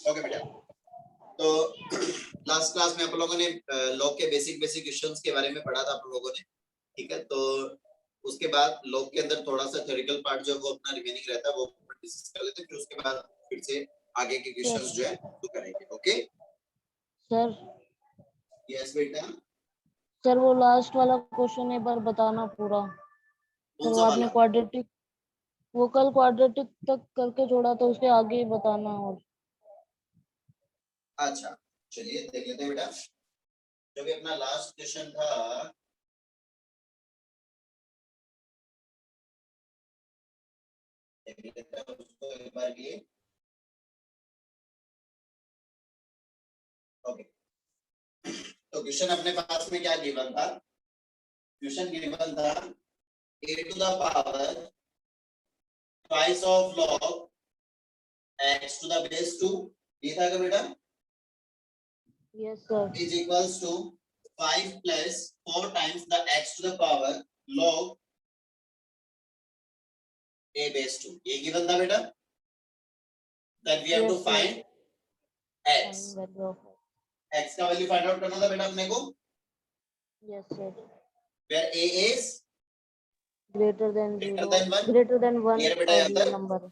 Okay बेटा, तो last class में आप लोगों ने लॉग के बेसिक क्वेश्चंस के बारे में पढ़ा था आप लोगों ने, ठीक है। तो उसके बाद लॉग के अंदर थोड़ा सा थ्योरेटिकल पार्ट जो वो अपना रिमेनिंग रहता है वो डिस्कस कर लेते हैं, फिर उसके बाद फिर से आगे के क्वेश्चंस जो है वो करेंगे। Okay sir. यस बेटा। सर वो लास्ट वाला क्वेश्चन एक बार बताना पूरा। कौन सर सा वो आपने वाला? क्वाड्रेटिक, वो कल क्वाड्रेटिक तक करके छोड़ा तो उसके आगे ही बताना। और अच्छा चलिए देख लेते हैं बेटा, जो भी अपना लास्ट क्वेश्चन था देख लेते हैं उसको एक बार के लिए। ओके, तो क्वेश्चन अपने पास में क्या गिवन था? क्वेश्चन गिवन था a to the power twice of log x to the base 2, ये था क्या बेटा? Yes sir. is equals to 5 plus 4 times the x to the power log a base 2, ये गिवन था बेटा। that we have to find x, x का वैल्यू find out करना था बेटा अपने को। Yes sir. where a is greater than 1, greater than 1 clear बेटा और यहाँ ये तक? नंबर।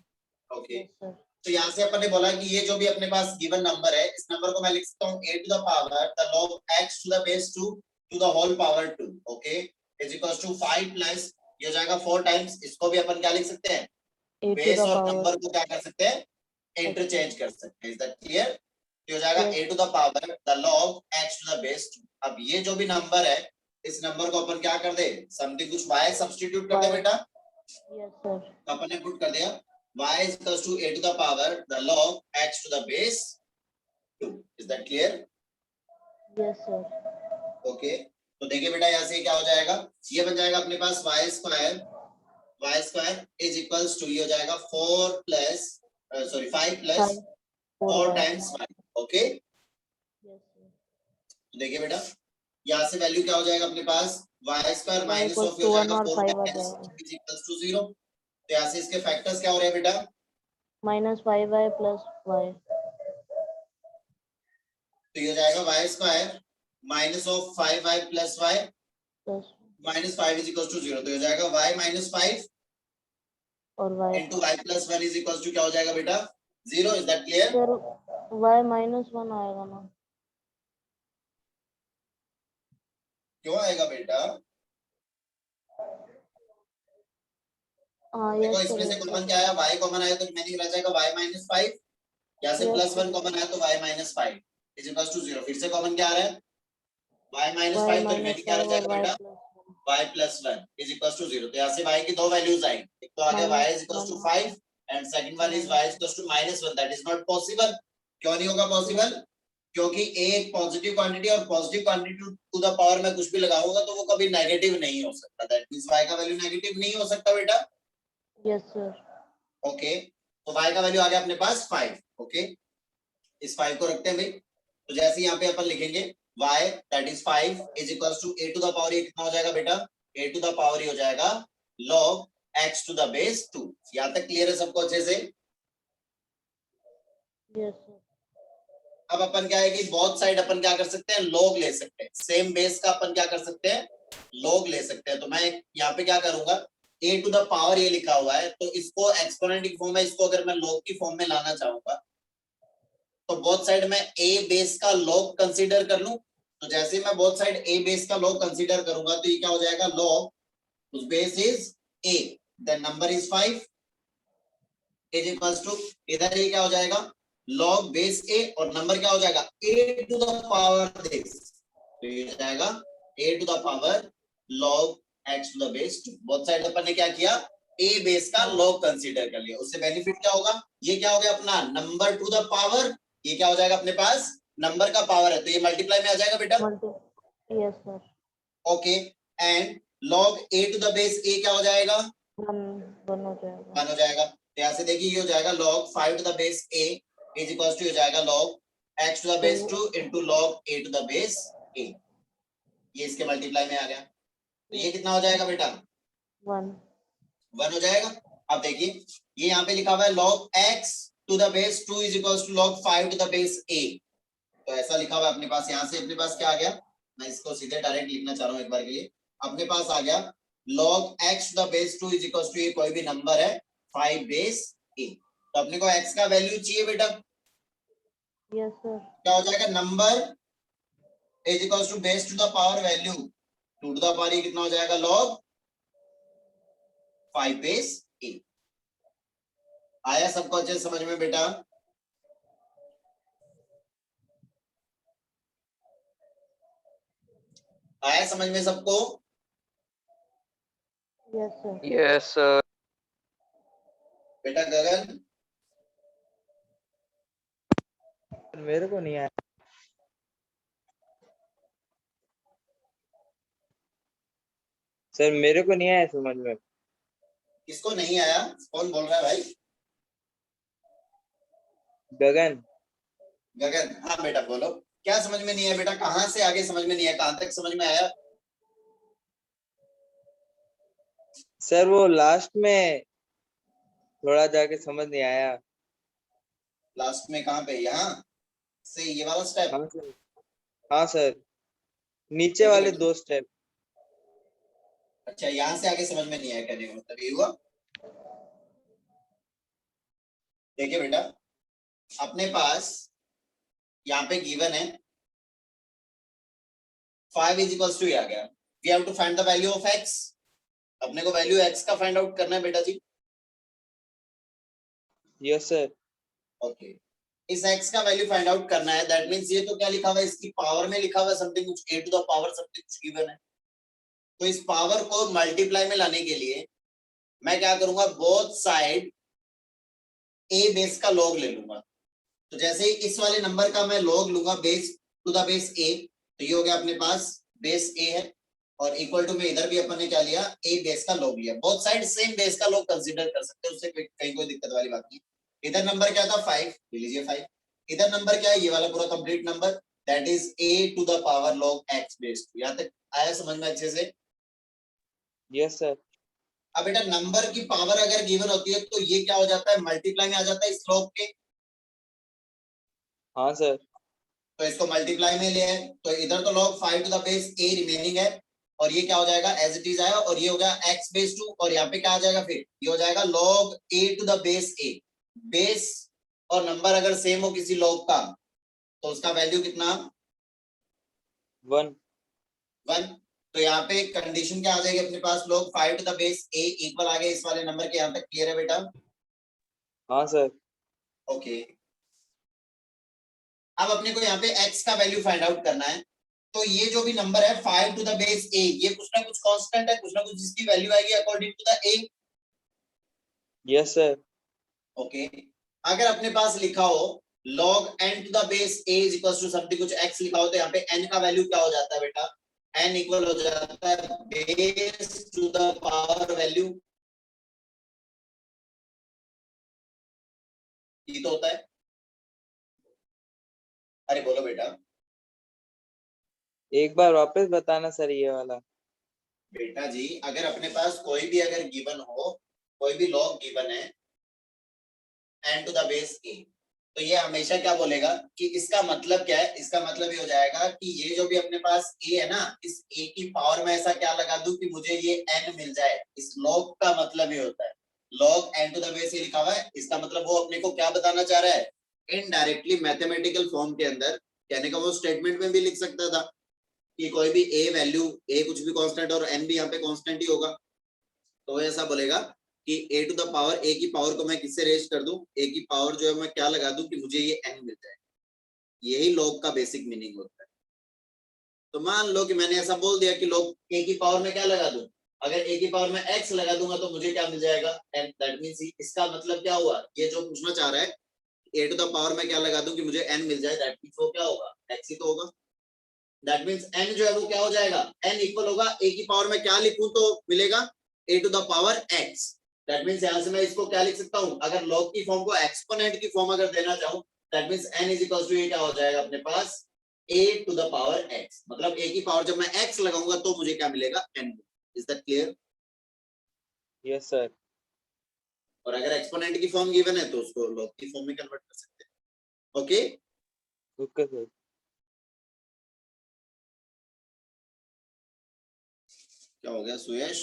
Okay yes sir. तो यहाँ से अपन ने बोला कि ये जो भी अपने पास गिवन नंबर है, इस नंबर को मैं लिख सकता हूँ a to the power the log x to the base 2 to the whole power 2, okay, is equals to 5 plus ये हो जाएगा 4 टाइम्स, इसको भी अपन क्या लिख सकते हैं? बेस और नंबर को क्या कर सकते हैं? इंटरचेंज कर सकते हैं। Is that clear? ये हो जाएगा a to the power the log x to the base 2। अब ये जो भी नंबर है, इस नंबर को अपन क्या कर दे? समथिंग कुछ y सब्स्टिट्यूट कर दे बेटा। Yes sir. तो अपन ने पुट कर दिया y is equals to a to the power the log x to the base 2। is that clear? Yes sir. Okay तो देखिए बेटा यहाँ से क्या हो जाएगा, ये बन जाएगा अपने पास y square is equals to ये हो जाएगा 4 plus sorry 5 plus 4 times y। Okay देखिए बेटा यहाँ से वैल्यू क्या हो जाएगा अपने पास, y स्क्वायर माइनस ऑफ हो जाएगा 4 टाइम्स इज इक्वल्स टू 0। तो यहाँ से इसके फैक्टर्स क्या हो रहे हैं बेटा? -5y plus y। तो ये हो जाएगा y square minus of 5y plus y -5 is equals to 0। तो हो जाएगा y माइनस 5 और y into y plus 1 is equals to क्या हो जाएगा बेटा? 0। Is that clear? Sir y -1 आएगा ना? क्यों आएगा बेटा? देखो इसमें से कॉमन क्या आया, y कॉमन आया तो रिमेनिंग रह जाएगा y माइनस 5, यहाँ से प्लस 1 कॉमन आया तो y minus 5 is equals to 0। फिर से कॉमन क्या आ रहा है? y माइनस 5 तो रिमेनिंग क्या रह जाएगा बेटा? y plus 1 is equals to 0। तो यहाँ से y की दो वैल्यूज आएंगी, एक तो आ गया y is equals to 5 and second one is y is equals to -1। That is not possible. क्यों नहीं होगा पॉसिबल? क्योंकि एक पॉजिटिव क्वांटिटी और positive quantity to the power में कुछ भी लगाऊंगा तो वो कभी नेगेटिव नहीं हो सकता। दैट मींस y का वैल्यू नेगेटिव नहीं हो सकता बेटा। Yes sir. ओके तो y का वैल्यू आ गया अपने पास 5। ओके इस 5 को रखते हैं भाई, तो जैसे यहाँ पे अपन लिखेंगे y that is 5 is equals to a to the power, ये कितना हो जाएगा बेटा? a टू द पावर ही हो जाएगा log x to the base 2। यहाँ तक क्लियर है सबको अच्छे से? Yes sir. अब अपन क्या है कि बोथ साइड अपन क्या कर सकते हैं, log ले सकते हैं। सेम बेस का अपन क्या कर सकते हैं, log ले सकते हैं। तो मैं यहाँ पे क्या करूंगा, a टू द पावर ये लिखा हुआ है तो इसको एक्सपोनेंट की फॉर्म में, इसको अगर मैं log की फॉर्म में लाना चाहूंगा तो बोथ साइड में a बेस का log कंसीडर कर लूं। तो जैसे मैं बोथ साइड a बेस का log कंसीडर करूंगा तो ये क्या हो जाएगा, log उस base is a the number is 5 is equals to, इधर ये क्या हो जाएगा, log बेस a और नंबर क्या हो जाएगा a to the power this. तो ये हो जाएगा a to the power log x to the base 2। Both side अपन ने क्या किया, a बेस का log कंसीडर कर लिया। उससे बेनिफिट क्या होगा, ये क्या हो गया अपना नंबर टू द पावर, ये क्या हो जाएगा अपने पास नंबर का पावर है तो ये मल्टीप्लाई में आ जाएगा बेटा। Yes sir. Okay and log a to the base a क्या हो जाएगा, 1 हो जाएगा। 1 हो जाएगा। तो यहाँ से देखिए ये हो जाएगा log 5 to the base a is equals to हो जाएगा log x to the base 2 into log a to the base a। ये इसके मल्टीप्लाई में आ गया तो ये कितना हो जाएगा बेटा, 1 1 हो जाएगा। अब देखिए ये यहाँ पे लिखा हुआ है log x to the base 2 is equal to log 5 to the base a। तो ऐसा लिखा हुआ है अपने पास, यहां से अपने पास क्या आ गया, मैं इसको सीधे डायरेक्ट लिखना चाह रहा हूं एक बार के लिए। अपने पास आ गया log x to the base 2 is equal to, ये कोई भी नंबर है 5 बेस a। तो अपने को x का वैल्यू चाहिए बेटा, यस सर। क्या हो जाएगा, number is equal to base to the power value 2 to the power ये कितना हो जाएगा, log 5 बेस a। आया सबको अच्छे समझ में बेटा? आया समझ में सबको? Yes sir. Yes sir. बेटा गगन, मेरे को नहीं आया सर, मेरे को नहीं आया समझ में। किसको नहीं आया? कौन बोल रहा है भाई? गगन। गगन, हाँ बेटा बोलो, क्या समझ में नहीं है बेटा? कहां से आगे समझ में नहीं है, कहां तक समझ में आया? सर वो लास्ट में थोड़ा जाके समझ नहीं आया। लास्ट में कहां पे? यहाँ से ये वाला स्टेप? हाँ सर, हाँ सर, नीचे वाले 2 स्टेप। अच्छा, यहाँ से आगे समझ में नहीं आया, कहने का मतलब ये हुआ। देखिए बेटा, अपने पास यहाँ पे गिवन है 5 इज इक्वल टू, आ गया, we have to find the value of x। अपने को वैल्यू x का फाइंड आउट करना है बेटा जी। Yes sir. ओके, इस x का वैल्यू फाइंड आउट करना है, दैट मींस ये तो क्या लिखा हुआ है, इसकी पावर में लिखा हुआ है समथिंग कुछ a to the power something कुछ गिवन है। तो इस पावर को मल्टीप्लाई में लाने के लिए मैं क्या करूंगा, बोथ साइड a बेस का log ले लूंगा। तो जैसे ही इस वाले नंबर का मैं log लूंगा base to the base a, तो ये हो गया अपने पास बेस a है, और इक्वल टू में इधर भी अपन ने क्या लिया, a बेस का log लिया। बोथ साइड सेम बेस का log कंसीडर कर सकते हैं, उससे कहीं कोई दिक्कत वाली बात नहीं। इधर नंबर क्या था 5, ले लीजिए 5। इधर नंबर क्या है, ये वाला पूरा complete number, that is a to the power log x base 2। यहाँ तक आया समझ में अच्छे से? Yes sir. अब बेटा नंबर की पावर अगर गिवन होती है तो ये क्या हो जाता है, मल्टीप्लाई में आ जाता है इस log के। हाँ सर। तो इसको मल्टीप्लाई में ले आए, तो इधर तो log 5 to the base a remaining है, और ये क्या हो जाएगा, एज इट इज आया, और ये हो गया x बेस 2, और यहाँ पे क्या आ जाएगा, फिर ये हो जाएगा log a to the base a। Base और नंबर अगर सेम हो किसी log का तो उसका वैल्यू कितना, 1। 1। तो यहाँ पे कंडीशन क्या आ जाएगी अपने पास, log 5 to the base a equal आ गया इस वाले नंबर के। यहाँ तक क्लियर है बेटा? हाँ सर। ओके, अब अपने को यहाँ पे x का वैल्यू फाइंड आउट करना है। तो ये जो भी नंबर है 5 टू द बेस a, ये कुछ ना कुछ कांस्टेंट है, कुछ ना कुछ जिसकी वैल्यू आएगी according to the a। Yes sir. Okay, अगर अपने पास लिखा हो log n to the base a is equal to something कुछ x लिखा हो, तो यहाँ पे n का वैल्यू क्या हो जाता है बेटा, n इक्वल हो जाता है base to the power value, ये तो होता है। अरे बोलो बेटा। एक बार वापस बताना सर ये वाला। बेटा जी, अगर अपने पास कोई भी अगर गिवन हो, कोई भी log गिवन है n to the base a, तो ये हमेशा क्या बोलेगा कि इसका मतलब क्या है, इसका मतलब ये हो जाएगा कि ये जो भी अपने पास a है ना, इस a की पावर में ऐसा क्या लगा दूं कि मुझे ये n मिल जाए। इस log का मतलब ये होता है, log n to the base a लिखा हुआ है, इसका मतलब वो अपने को क्या बताना चाह रहा है, इनडायरेक्टली मैथमेटिकल फॉर्म के अंदर, कहने का वो स्टेटमेंट में भी लिख सकता था कि कोई भी a वैल्यू, a कुछ भी कांस्टेंट और n भी यहाँ पे कांस्टेंट ही होगा। तो वो ऐसा बोलेगा कि a to the power, a की पावर को मैं किससे रेज कर दूं, a की पावर जो है मैं क्या लगा दूं कि मुझे ये n मिल जाए। यही log का बेसिक मीनिंग होता है। तो मान लो कि मैंने ऐसा बोल दिया कि log a की पावर में क्या लगा दूं, अगर a की पावर में x लगा दूंगा तो मुझे क्या मिल जाएगा, n। दैट मींस इसका मतलब क्या हुआ, ये जो पूछना चाह रहा है a टू द पावर में क्या लगा दूं कि मुझे n मिल जाए, दैट मींस वो क्या होगा, x ही तो होगा। दैट मींस n जो है वो क्या हो जाएगा, n इक्वल होगा a की पावर में क्या लिखूं तो मिलेगा a to the power x। That means यहां से मैं इसको क्या लिख सकता हूं, अगर log की फॉर्म को एक्सपोनेंट की फॉर्म अगर देना चाहूं, that means n is equal to ये क्या हो जाएगा अपने पास a to the power x। मतलब a की पावर जब मैं x लगाऊंगा तो मुझे क्या मिलेगा, n। Is that clear? Yes sir. और अगर एक्सपोनेंट की फॉर्म गिवन है तो उसको लॉग की फॉर्म में कन्वर्ट कर सकते हैं। Okay, okay sir. क्या हो गया सुयश?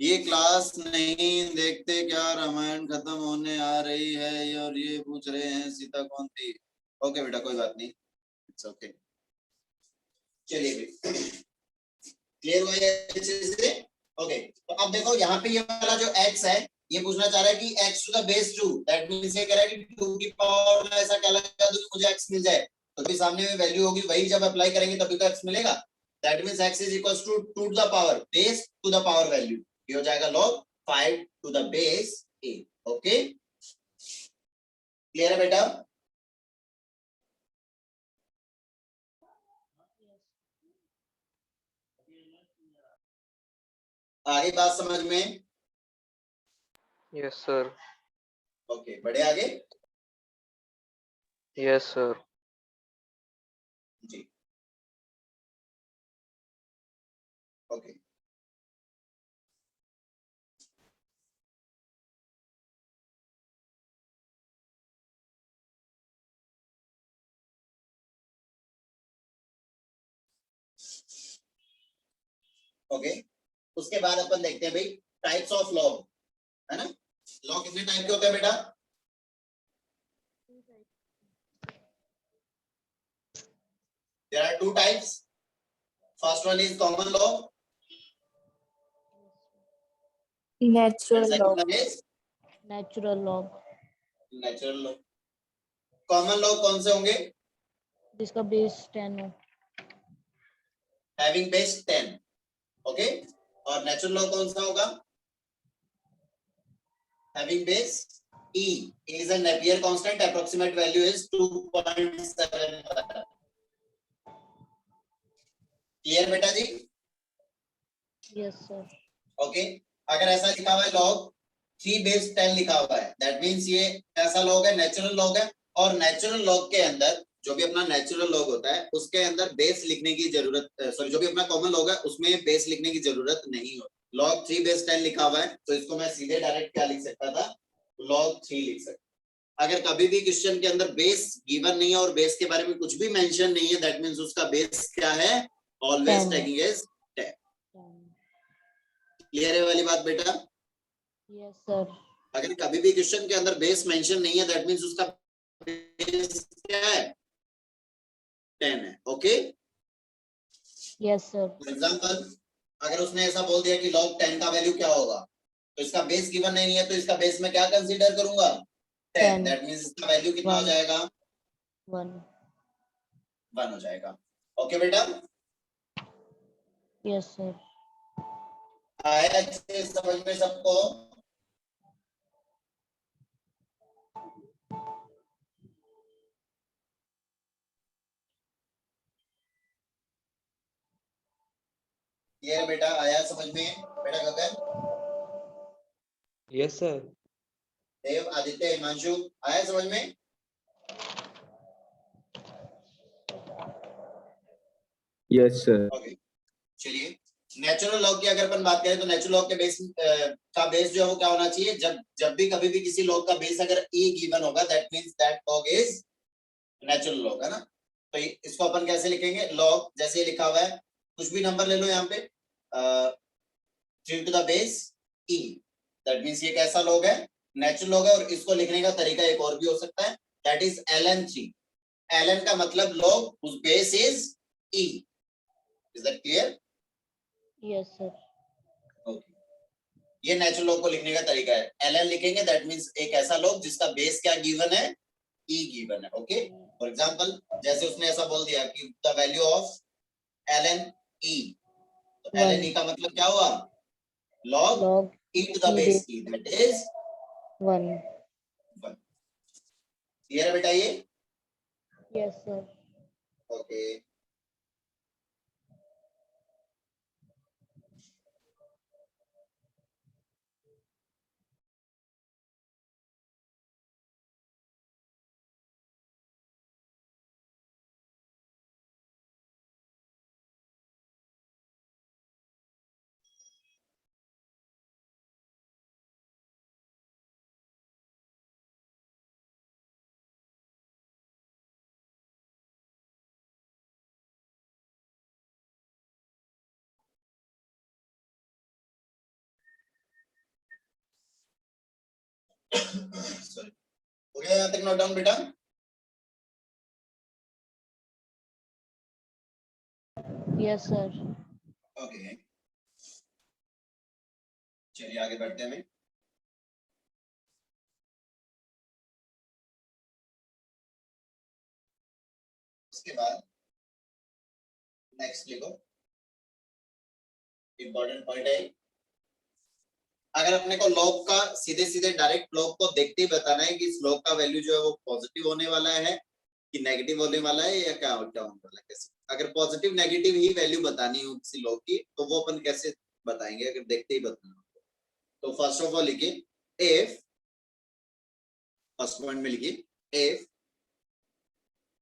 ये क्लास नहीं देखते क्या? रामायण खत्म होने आ रही है और ये पूछ रहे हैं सीता कौन थी। ओके बेटा, कोई बात नहीं, इट्स ओके। चलिए क्लियर हुआ ये अच्छे से? ओके, तो अब देखो यहाँ पे ये वाला जो x है, ये पूछना चाह रहा है कि x to the base 2, that means ये कह रहा है कि 2 की पावर में ऐसा क्या लगा दूं कि मुझे x मिल जाए। तो भी सामने में वैल्यू होगी, वही जब अप्लाई करेंगे तभी तो x मिलेगा। That means x is equals to 2 to the power base to the power value, ये हो जाएगा log 5 to the base a। Okay, clear है बेटा? आगे बात समझ में? Yes sir. ओके, बढ़े आगे। Yes sir. जी, ओके। ओके, उसके बाद अपन देखते हैं भाई टाइप्स ऑफ लॉग, है ना? लॉग कितने टाइप के होते हैं बेटा? There are two types. First one is common log. Natural And second log. one is Natural log, natural log. Common log कौन से होंगे? जिसका बेस 10 हो। Having base 10. Okay. और natural log कौन सा होगा? Having base e. E is a Napier constant. Approximate value is 2.7. Clear बेटा जी? Yes sir. ओके, अगर ऐसा लिखा हुआ है log 3 बेस 10 लिखा हुआ है, दैट मींस ये ऐसा log है, नेचुरल log है। और नेचुरल log के अंदर जो भी अपना नेचुरल log होता है उसके अंदर बेस लिखने की जरूरत, सॉरी, जो भी अपना कॉमन log है उसमें बेस लिखने की जरूरत नहीं होती। log 3 बेस 10 लिखा हुआ है तो इसको मैं सीधे डायरेक्ट क्या लिख सकता था? log 3 लिख सकता। अगर कभी भी क्वेश्चन के अंदर बेस गिवन नहीं है और बेस के बारे में कुछ भी मेंशन नहीं है, दैट मींस उसका बेस क्या है? Always 10 taking is 10। क्लियर है वाली बात बेटा? Yes sir. अगर कभी भी क्वेश्चन के अंदर बेस मेंशन नहीं है, दैट मींस उसका बेस क्या है? 10 है। Okay, yes sir. For example अगर उसने ऐसा बोल दिया कि log 10 का वैल्यू क्या होगा, तो इसका बेस गिवन नहीं है, तो इसका बेस में क्या कंसीडर करूंगा? 10। दैट मींस इसका वैल्यू कितना हो जाएगा? 1 1 हो जाएगा। ओके बेटा, यस सर। आया अच्छे समझ में सबको? क्लियर बेटा? आया समझ में बेटा? गगन, यस सर। देव, आदित्य, हिमांशु, आया समझ में? Yes sir. ओके, चलिए नेचुरल लॉग की अगर अपन बात करें तो नेचुरल लॉग के बेस का बेस जो है वो क्या होना चाहिए? जब भी कभी भी किसी लॉग का बेस अगर e गिवन होगा, that means that log is natural log, है ना? तो इसको अपन कैसे लिखेंगे? लॉग जैसे लिखा हुआ है, कुछ भी नंबर ले लो यहाँ पे, 3 to the base e, that means ये कैसा लॉग है? नेचुरल लॉग है। और इसको लिखने का तरीका एक और भी हो सकता है, दैट इज ln3। ln का मतलब लॉग उस base is e। Is that clear? Yes sir. Okay, ये नेचुरल लॉग को लिखने का तरीका है। ln लिखेंगे, दैट मींस एक ऐसा लॉग जिसका बेस क्या गिवन है? e गिवन है। ओके, फॉर एग्जांपल जैसे उसने ऐसा बोल दिया कि the value of ln e, तो ln e का मतलब क्या हुआ? log log e to the e base base e, that is 1। 1। Clear है बेटा ये? Yes sir. ओके, हो गया यहाँ तक नोट डाउन बेटा? Yes sir. ओके, चलिए आगे बढ़ते हैं। उसके बाद नेक्स्ट लिखो, इंपॉर्टेंट पॉइंट है। अगर अपने को लॉग का सीधे सीधे डायरेक्ट लॉग को देखते ही बताना है कि इस लॉग का वैल्यू जो है वो पॉजिटिव होने वाला है कि नेगेटिव होने वाला है या क्या होने वाला है, कैसे। अगर पॉजिटिव नेगेटिव ही वैल्यू बतानी हो किसी लॉग की तो वो अपन कैसे बताएंगे, अगर देखते ही बताना हो। तो फर्स्ट ऑफ ऑल लिखिए, इफ, फर्स्ट पॉइंट में लिखिए, if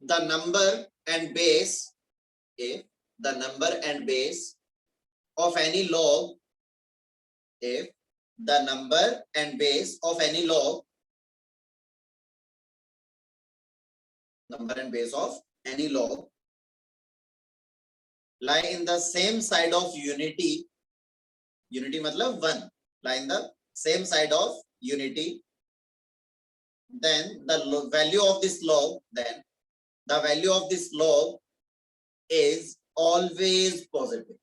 the number and base, if the number and base of any log, if the number and base of any log, number and base of any log lie in the same side of unity, unity मतलब one, lie in the same side of unity, then the value of this log, then the value of this log is always positive.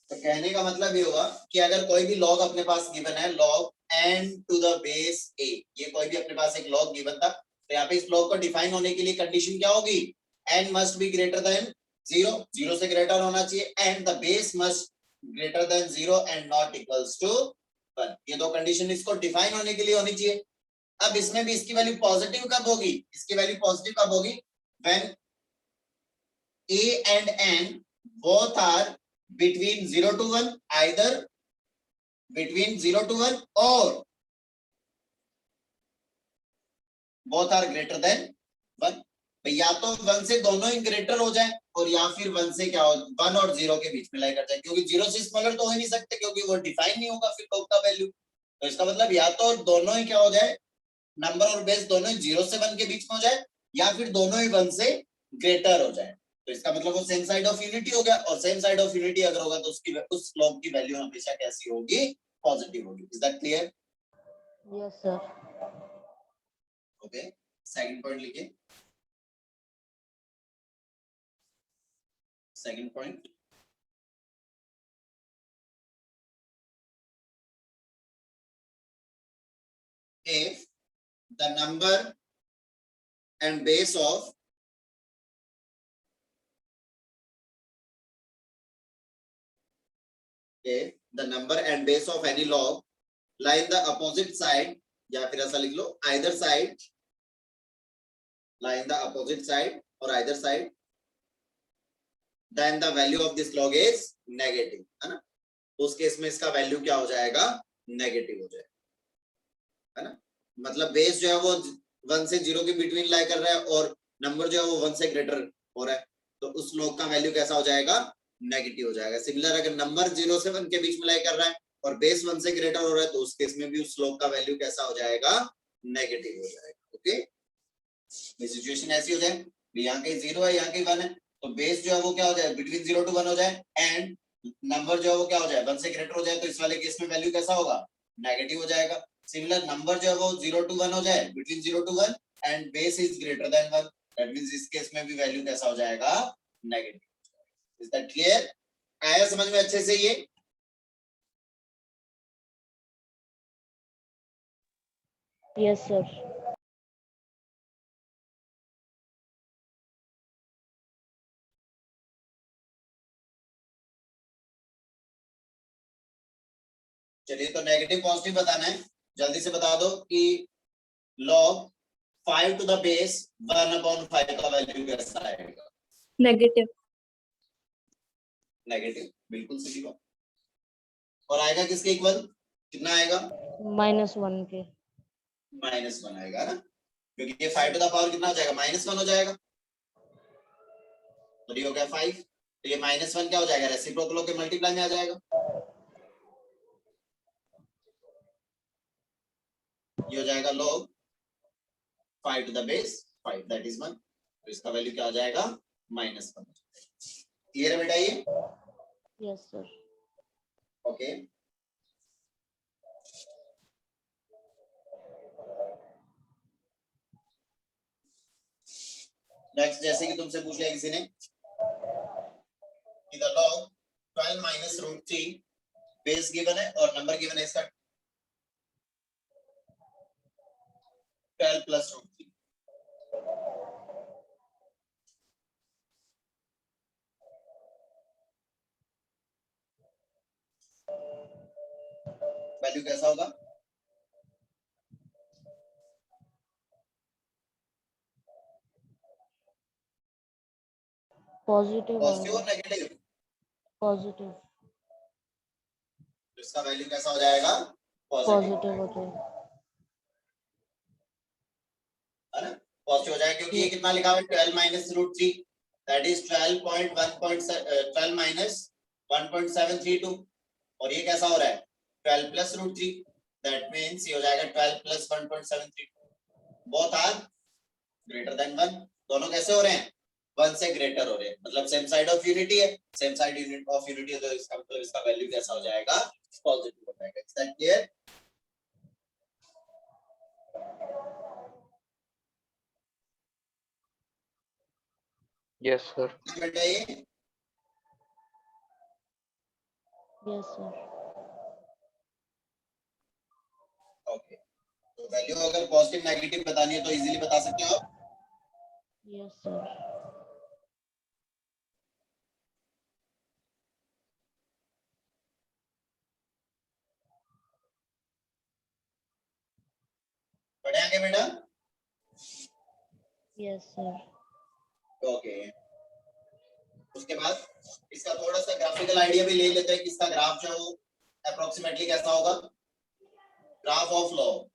तो कहने का मतलब ये होगा कि अगर कोई भी लॉग अपने पास गिवन है, log n to the base a, ये कोई भी अपने पास एक लॉग गिवन था, तो यहाँ पे इस लॉग को डिफाइन होने के लिए कंडीशन क्या होगी, n must be greater than 0, 0 से ग्रेटर होना चाहिए, and the base must greater than 0 and not equals to 1। ये दो कंडीशन इसको डिफाइन होने के लिए होनी चाहिए। अब इसमें भी इसकी वैल्यू पॉजिटिव कब होगी, इसकी वैल्यू पॉजिटिव कब होगी, when a and n both are between 0 to 1, either between 0 to 1 or both are greater than 1। या तो 1 से दोनों ही ग्रेटर हो जाए और या फिर 1 से क्या हो, 1 और 0 के बीच में लाई कर जाए, क्योंकि 0 से स्मॉलर तो हो ही नहीं सकते क्योंकि वो डिफाइन नहीं होगा फिर लॉग का वैल्यू। तो इसका मतलब या तो दोनों ही क्या हो जाए, नंबर और बेस दोनों ही 0 से 1 के बीच में हो जाए, या फिर दोनों ही 1 से ग्रेटर हो जाए। तो इसका मतलब वो सेम साइड ऑफ यूनिटी हो गया, और सेम साइड ऑफ यूनिटी अगर होगा तो उसकी उस लॉग की वैल्यू हमेशा कैसी होगी, पॉजिटिव होगी। Is that clear? Yes sir. Okay, second point लिखिए, second point, if the number and base of if the number and base of any log lie in the opposite side, या फिर ऐसा लिख लो, either side, lie in the opposite side or either side, then the value of this log is negative, है ना। उस case में इसका value क्या हो जाएगा, नेगेटिव हो जाएगा, है ना। मतलब बेस जो है वो 1 से 0 के बिटवीन लाई कर रहा है और नंबर जो है वो 1 से ग्रेटर हो रहा है, तो उस लॉग का वैल्यू कैसा हो जाएगा, नेगेटिव हो जाएगा। सिमिलर अगर नंबर 0 से 1 के बीच में लाई कर रहा है और बेस 1 से ग्रेटर हो रहा है तो उस केस में भी उस लॉग का वैल्यू कैसा हो जाएगा, नेगेटिव हो जाएगा। ओके, ये सिचुएशन ऐसी हो जाए, यहाँ कहीं 0 है यहाँ कहीं 1 है, तो बेस जो है वो क्या हो जाए, बिटवीन 0 to 1 हो जाए, एंड नंबर जो है वो क्या हो जाए, 1 से ग्रेटर हो जाए, तो इस वाले केस में वैल्यू कैसा होगा, नेगेटिव हो जाएगा। सिमिलर नंबर जो है वो 0 to 1 हो जाए, between 0 to 1 and base is greater than 1, that means इस केस में भी वैल्यू कैसा हो जाएगा, नेगेटिव। Is that clear? आया समझ में अच्छे से ये? Yes sir. चलिए, तो नेगेटिव पॉजिटिव बताना है, जल्दी से बता दो कि log 5 to the base 1/5 का वैल्यू कैसा आएगा, नेगेटिव। नेगेटिव, बिल्कुल सही बात। और आएगा किसके इक्वल, कितना आएगा, -1 के। -1 आएगा ना, क्योंकि ये 5 टू द पावर कितना हो जाएगा, -1 हो जाएगा, तो ये हो गया 5, तो ये -1 क्या हो जाएगा, रेसिप्रोकल होकर मल्टीप्लाई में आ जाएगा, ये हो जाएगा log 5 to the base 5 that is 1, तो इसका वैल्यू क्या हो जाएगा, -1। क्लियर है बेटा ये? Yes sir. ओके, नेक्स्ट जैसे कि तुमसे पूछ लिया किसी ने कि the log 12 minus root 3 base given है और नंबर गिवन है इसका 12 प्लस रूट 3। वैल्यू कैसा होगा? पॉजिटिव पॉजिटिव और नेगेटिव? पॉजिटिव इसका वैल्यू कैसा हो जाएगा? पॉजिटिव हो जाएगा। है ना? पॉजिटिव हो जाएगा क्योंकि ये कितना लिखा हुआ है 12 minus root 3 that is 12 minus 1.732 और ये कैसा हो रहा है 12 प्लस रूट 3 दैट मींस ये हो जाएगा 12 plus 1.732 both are greater than 1। दोनों कैसे हो रहे हैं? 1 से ग्रेटर हो रहे हैं, मतलब सेम साइड ऑफ यूनिटी है। Same side unit of unity है तो इसका मतलब इसका वैल्यू कैसा हो जाएगा? पॉजिटिव हो जाएगा। Is that clear? Yes, sir. बेटा ये यस सर। ओके, तो वैल्यू अगर पॉजिटिव नेगेटिव बतानी है तो इजीली बता सकते हो आप। Yes sir. पढ़े आगे बेटा? Yes sir. ओके, उसके बाद इसका थोड़ा सा ग्राफिकल आइडिया भी ले लेते हैं कि इसका ग्राफ जो है वो अप्रोक्सीमेटली कैसा होगा। ग्राफ ऑफ लॉग,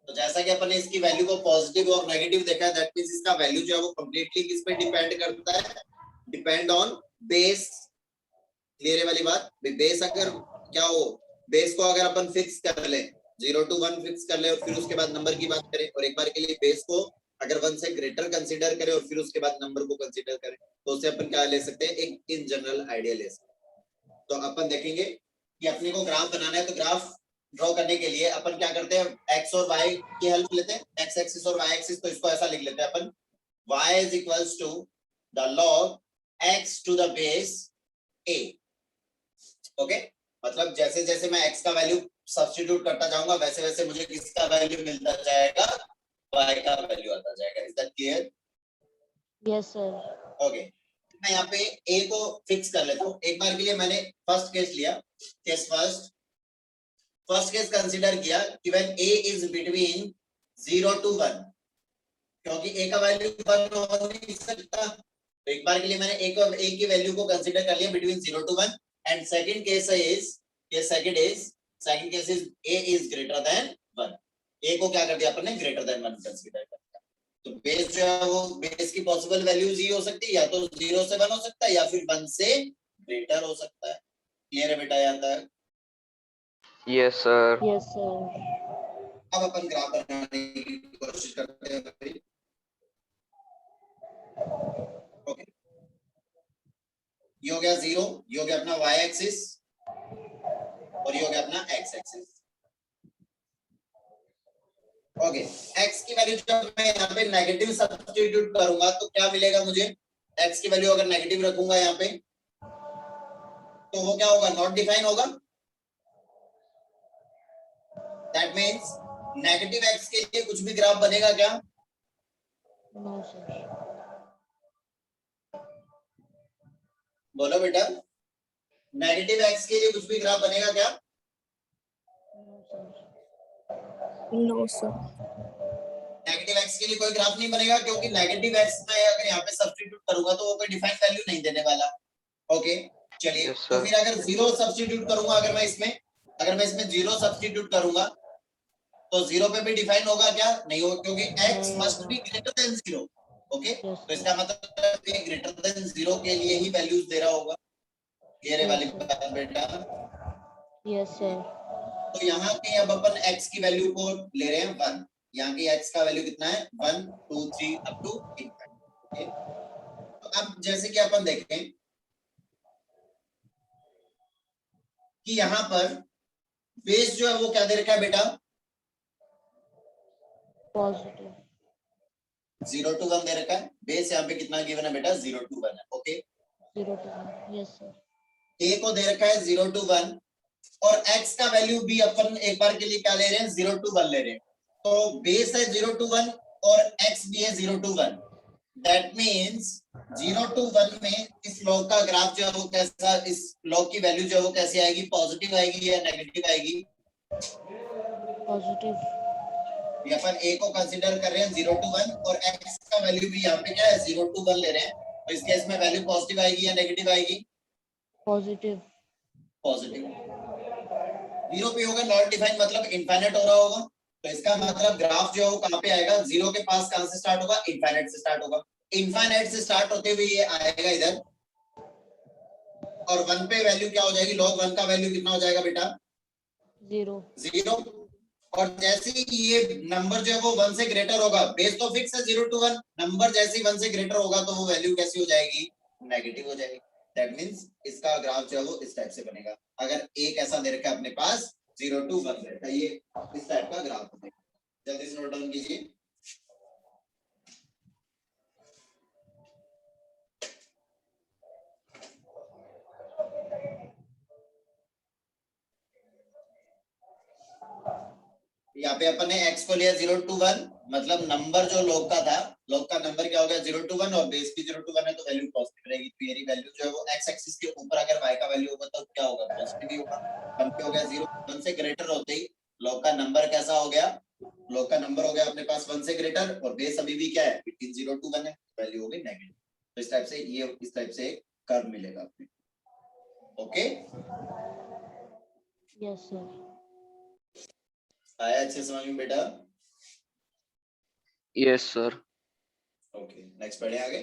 तो जैसा कि अपन ने इसकी वैल्यू को पॉजिटिव और नेगेटिव देखा है दैट मींस इसका वैल्यू जो है वो कंप्लीटली किस पे डिपेंड करता है? Depend on base. क्लियर है वाली बात? बेस अगर क्या हो, बेस को अगर अपन फिक्स कर ले 0 to 1 फिक्स कर ले और फिर उसके बाद नंबर की बात करें और एक बार के लिए बेस को अगर 1 से ग्रेटर कंसीडर करें और फिर उसके बाद नंबर को कंसीडर करें तो उससे अपन क्या ले सकते हैं? एक इन जनरल आइडिया ले सकते हैं। तो अपन देखेंगे कि अपने को ग्राफ बनाना है तो ग्राफ ड्रॉ करने के लिए अपन क्या करते हैं? एक्स और वाई की हेल्प लेते हैं, एक्स एक्सिस और वाई एक्सिस। तो इसको ऐसा लिख लेते हैं अपन y is equals to the log x to the base a। Okay, मतलब जैसे जैसे मैं x का वैल्यू सब्स्टिट्यूट करता जाऊंगा वैसे वैसे मुझे किसका वैल्यू मिलता जाएगा? y का वैल्यू आता जाएगा। Is that clear? Yes sir. Okay, मैं यहाँ पे a को फिक्स कर लेता हूँ। एक बार के लिए मैंने फर्स्ट केस लिया, केस फर्स्ट केस कंसीडर किया कि when a is between 0 to 1, क्योंकि a का वैल्यू 1 हो नहीं सकता तो एक बार के लिए मैंने a की वैल्यू को कंसीडर कर लिया between 0 to 1 and second case is a is greater than 1। a को क्या कर दिया अपन ने? ग्रेटर देन 1 कंसीडर कर दिया। तो बेस जो है वो बेस की पॉसिबल वैल्यूज ही हो सकती है, या तो 0 से 1 हो सकता है या फिर 1 से ग्रेटर हो सकता है। क्लियर है बेटा? यहाँ तक? Yes, sir. Yes sir. अब अपन ग्राफ बनाने की कोशिश करते हैं। ओके, ये हो गया 0, ये हो गया अपना y एक्सिस और ये हो गया अपना x एक्सिस। ओके, x की वैल्यू जब मैं यहाँ पे नेगेटिव सब्स्टिट्यूट करूंगा तो क्या मिलेगा मुझे? x की वैल्यू अगर नेगेटिव रखूंगा यहाँ पे तो वो क्या होगा? नॉट डिफाइन होगा। दैट मींस नेगेटिव x के लिए कुछ भी ग्राफ बनेगा क्या? No sir. बोलो बेटा, नेगेटिव x के लिए कुछ भी ग्राफ बनेगा क्या? No sir. नेगेटिव x के लिए कोई ग्राफ नहीं बनेगा क्योंकि नेगेटिव x मैं अगर यहाँ पे सब्स्टिट्यूट करूंगा तो वो कोई डिफाइंड वैल्यू नहीं देने वाला। ओके, चलिए Yes, तो sir. फिर अगर 0 सब्स्टिट्यूट करूंगा, अगर मैं इसमें 0 सब्स्टिट्यूट करूंगा तो 0 पे भी डिफाइन होगा क्या? नहीं होगा क्योंकि x must be greater than 0। Okay, तो इसका मतलब ये ग्रेटर देन 0 के लिए ही वैल्यूज दे रहा होगा। क्लियर है वाली बात बेटा? Yes sir. तो यहाँ के अब अपन x की वैल्यू को ले रहे हैं 1। यहाँ की x का वैल्यू कितना है? 1 2 3 अप टू इंफिनिटी। ओके, तो अब जैसे कि अपन देखें कि यहाँ पर बेस जो है वो क्या दे रखा है बेटा? पॉजिटिव। 0 to 1 दे रखा है, बेस यहाँ पे कितना गिवन है बेटा 0 to 1 है, ओके। 0 to 1, yes sir. ए को दे रखा है 0 to 1 और x का वैल्यू भी अपन एक बार के लिए क्या ले रहे हैं 0 to 1 ले रहे हैं, तो बेस है 0 to 1 और x भी है 0 to 1, दैट मींस 0 to 1 में इस लॉग का ग्राफ जो है वो कैसा, इस लॉग की वैल्यू जो है वो कैसी आएगी, पॉजिटिव आएगी या नेगेटिव आएगी? Positive. ये अपन a को कंसीडर कर रहे हैं 0 to 1 और x का वैल्यू भी यहाँ पे क्या है 0 to 1 ले रहे हैं, तो इस केस में वैल्यू पॉजिटिव आएगी या नेगेटिव आएगी? Positive. पॉजिटिव। 0 पे होगा नॉट डिफाइन मतलब इनफाइनाइट हो रहा होगा, तो इसका मतलब ग्राफ जो है वो कहां पे आएगा, 0 के पास कहां से स्टार्ट होगा, इनफाइनाइट से स्टार्ट होगा, इनफाइनाइट से स्टार्ट होते हुए ये आएगा इधर और 1 पे वैल्यू क्या हो जाएगी, log 1 का वैल्यू कितना हो जाएगा बेटा 0. 0, और जैसे ही ये नंबर जो है वो 1 से ग्रेटर होगा, बेस तो फिक्स है 0 to 1, नंबर जैसे ही 1 से ग्रेटर होगा तो वो वैल्यू कैसी हो जाएगी, नेगेटिव हो जाएगी, दैट मींस इसका ग्राफ जो है वो इस टाइप से बनेगा। अगर एक ऐसा दे रखा है अपने पास 0 to 1 रहता है, ये इस टाइप का ग्राफ बनेगा, जल्दी से नोट डाउन कीजिए। यहाँ पे अपन ने x को लिया 0 to 1, मतलब नंबर जो log का था, log का नंबर क्या हो गया 0 to 1 और बेस भी 0 to 1 है तो वैल्यू पॉजिटिव रहेगी, तो मेरी वैल्यू जो है वो x एक्सिस के ऊपर अगर y का वैल्यू होगा तो क्या होगा, पॉजिटिव ही होगा। 1 पे हो गया 0, 1 से ग्रेटर होते ही log का नंबर कैसा हो गया, log का नंबर हो गया अपने पास 1 से ग्रेटर और बेस अभी भी क्या है बिटवीन 0 to 1 है, वैल्यू होगी नेगेटिव। तो इस टाइप से ये इस टाइप से कर्व मिलेगा आपको, ओके। Yes sir. आया अच्छे समझ में बेटा? Yes, sir. ओके, नेक्स्ट पढ़े आगे।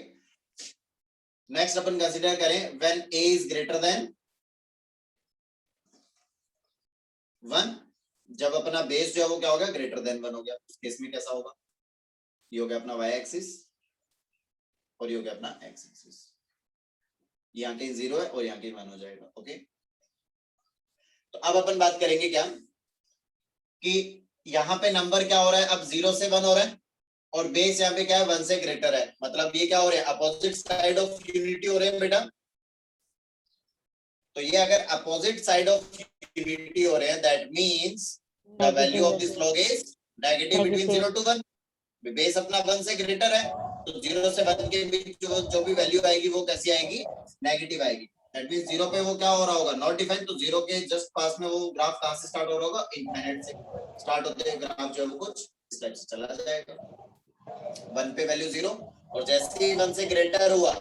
नेक्स्ट अपन कंसीडर करें when a is greater than 1, जब अपना बेस जो है वो क्या हो गया ग्रेटर देन 1 हो गया, उस केस में कैसा होगा, ये हो गया अपना y एक्सिस और ये हो गया अपना x एक्सिस, यहाँ कहीं 0 है और यहाँ कहीं 1 हो जाएगा, ओके। तो अब अपन बात करेंगे क्या कि यहाँ पे नंबर क्या हो रहा है, अब 0 से 1 हो रहा है और बेस यहाँ पे क्या है 1 से ग्रेटर है, मतलब ये क्या हो रहा है अपोजिट साइड ऑफ यूनिटी हो रहे हैं बेटा। तो ये अगर अपोजिट साइड ऑफ यूनिटी हो रहे हैं that means the value of this log is negative between 0 to 1, base अपना 1 से ग्रेटर है तो 0 से 1 के बीच जो भी वैल्यू आएगी वो कैसी आएगी, नेगेटिव आएगी, दैट मींस 0 पे वो क्या हो रहा होगा नॉट डिफाइंड, तो 0 के जस्ट पास में वो ग्राफ कहां से स्टार्ट हो रहा होगा, इनफाइनाइट से स्टार्ट होते हुए ग्राफ जो है वो कुछ इस टाइप से चला जाएगा, 1 पे वैल्यू 0 और जैसे ही 1 से ग्रेटर हुआ,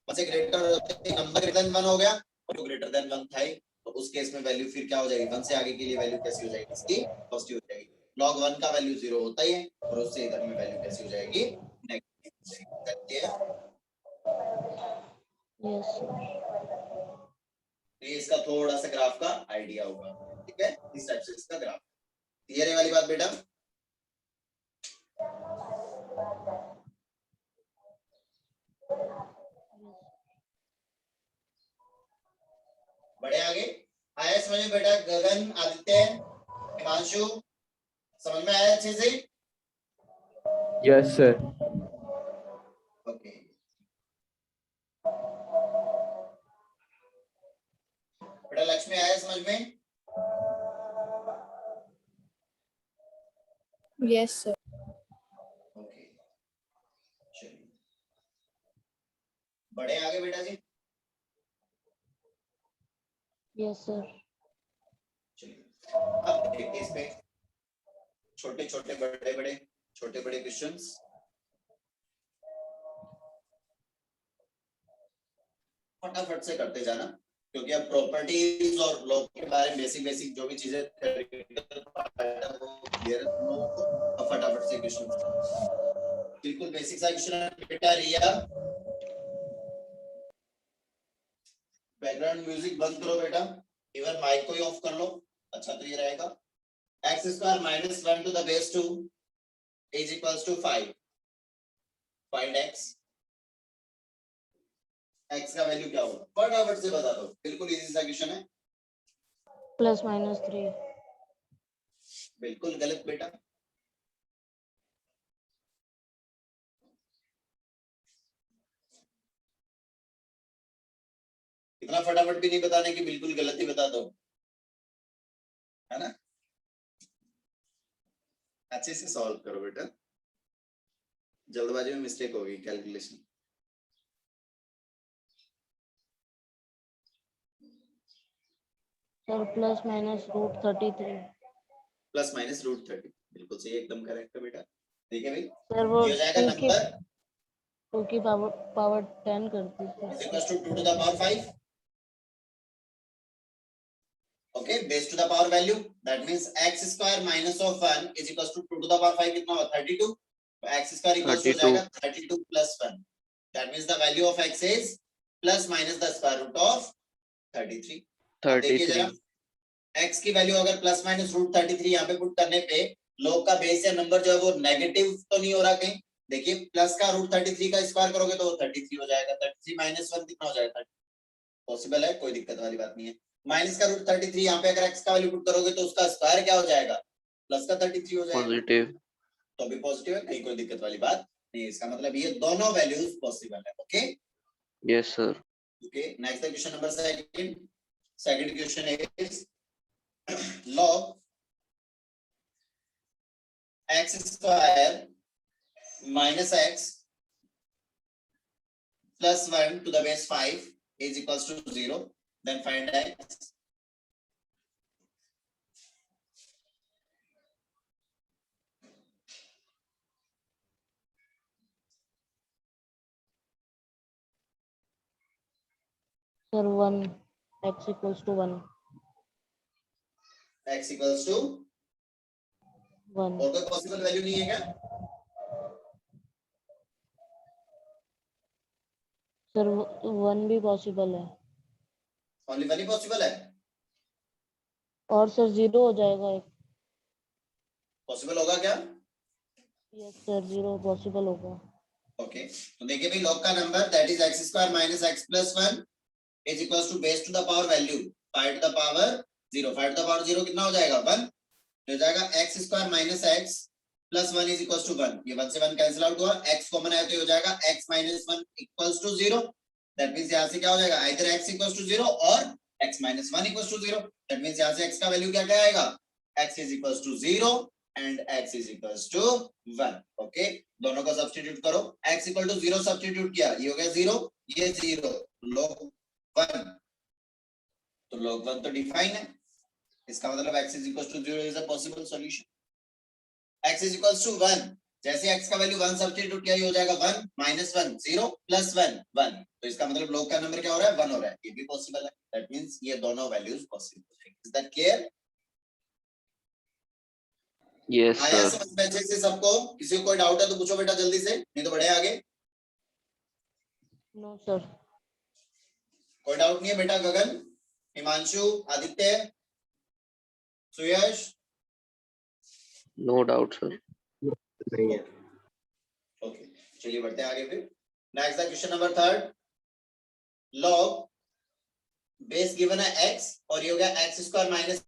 1 से ग्रेटर होते ही नंबर ग्रेटर देन 1 हो गया और जो ग्रेटर देन 1 था ही, तो उस केस में वैल्यू फिर क्या हो जाएगी, 1 से आगे के लिए वैल्यू कैसी हो जाएगी, इसकी पॉजिटिव हो जाएगी, log 1 का वैल्यू 0 होता ही है और उससे इधर में वैल्यू कैसी हो जाएगी, नेगेटिव हो जाएगी। Yes sir. ये इसका थोड़ा सा ग्राफ का आइडिया होगा, ठीक है, इस टाइप से इसका ग्राफ, क्लियर है वाली बात बेटा? बढ़े आगे, आया समझ में बेटा? गगन, आदित्य, हिमांशु, समझ में आया अच्छे से? Yes, sir. ओके, बेटा लक्ष्मी आया समझ में? Yes, sir. ओके, चलिए बढ़े आगे बेटा जी। Yes sir. चलिए अब देखते इस पे छोटे छोटे बड़े बड़े छोटे बड़े क्वेश्चंस, फटाफट से करते जाना क्योंकि अब प्रॉपर्टीज और लॉ के बारे में बेसिक बेसिक जो भी चीजें वो क्लियर तो फटाफट से क्वेश्चन, बिल्कुल बेसिक सा क्वेश्चन है बेटा। रिया बैकग्राउंड म्यूजिक बंद करो बेटा, इवन माइक को ही ऑफ कर लो, अच्छा तो ये रहेगा। x square minus 1 to the base 2 is equals to 5, find x, x का वैल्यू क्या होगा फटाफट से बता दो, बिल्कुल इजी सा क्वेश्चन है। +-3. बिल्कुल गलत बेटा, इतना फटाफट भी नहीं बताने की बिल्कुल गलती बता दो, है ना। अच्छे से सॉल्व करो बेटा, जल्दबाजी में मिस्टेक होगी calculation. Sir plus minus √33। Plus minus √30, बिल्कुल सही, एकदम करेक्ट है बेटा। ठीक है भाई, सर वो ये हो जाएगा 2 की नंबर पावर 10 कर दी is थी। equals to 2 to the power 5. Okay, base to the power value, that means x square minus of 1 is equals to 2 to the power 5 कितना हुआ 32, तो x square equals to हो 32. जाएगा 32 plus 1, that means the value of x is plus minus the square root of 33। अब देखिए जरा 33. x की value अगर प्लस माइनस √33 यहाँ पे पुट करने पे लोग का बेस या नंबर जो है वो नेगेटिव तो नहीं हो रहा कहीं। देखिए प्लस का √33 का स्क्वायर करोगे तो वो 33 हो जाएगा, 33 माइनस 1 कितना हो जाएगा, पॉसिबल है, कोई दिक्कत वाली बात नहीं है। माइनस का √33 यहाँ पे अगर x का वैल्यू पुट करोगे तो उसका स्क्वायर क्या हो जाएगा, प्लस का 33 हो जाएगा, Positive. तो भी पॉजिटिव है, कहीं कोई दिक्कत वाली बात नहीं है। इसका मतलब ये दोनों वैल्यूज पॉसिबल है। Okay Yes, sir. Okay, next question number second question is log x square minus x plus 1 to the base 5 is equals to 0, then find x। Sir 1 x equals to 1 x equals to 1। और कोई possible value नहीं है क्या? Sir 1 भी possible है, only one ही possible है, और sir 0 हो जाएगा एक। पॉसिबल होगा क्या? यस सर 0 पॉसिबल होगा। ओके तो देखिए भाई लॉग का number that is x square minus x plus 1 is equals to base to the power value 5 to the power 0, 5 to the power 0 कितना हो जाएगा 1, हो जाएगा x square minus x plus 1 is equals to 1, ये 1 से 1 cancel out हुआ, x common आया तो ये हो जाएगा x minus 1 equals to 0, that means यहां से क्या हो जाएगा आइदर x इक्वल्स टू 0 और x minus 1 equals to 0, that means यहां से x का वैल्यू क्या क्या आएगा, x is equals to 0 and x is equals to 1। Okay दोनों का सब्स्टिट्यूट करो, x इक्वल टू 0 सब्स्टिट्यूट किया, ये हो गया 0, ये 0, log 1, तो log 1 तो डिफाइन है, इसका मतलब x is equals to 0 is a possible solution. x is equals to 1, जैसे x का वैल्यू 1 सब्स्टिट्यूट किया, ये हो जाएगा 1 माइनस 1 0 प्लस 1 1, तो इसका मतलब log का नंबर क्या हो रहा है 1 हो रहा है, ये भी पॉसिबल है, दैट मींस ये दोनों वैल्यूज पॉसिबल है। Is that clear? Yes, आया sir. समझ में अच्छे से सबको? किसी को कोई डाउट है तो पूछो बेटा जल्दी से, नहीं तो बढ़े आगे। No sir. कोई डाउट नहीं है बेटा? गगन, हिमांशु, आदित्य, सुयश? No doubt, sir. नहीं है। ओके चलिए बढ़ते हैं आगे फिर। Next question number 3, log base given है x और ये हो गया x स्क्वायर माइनस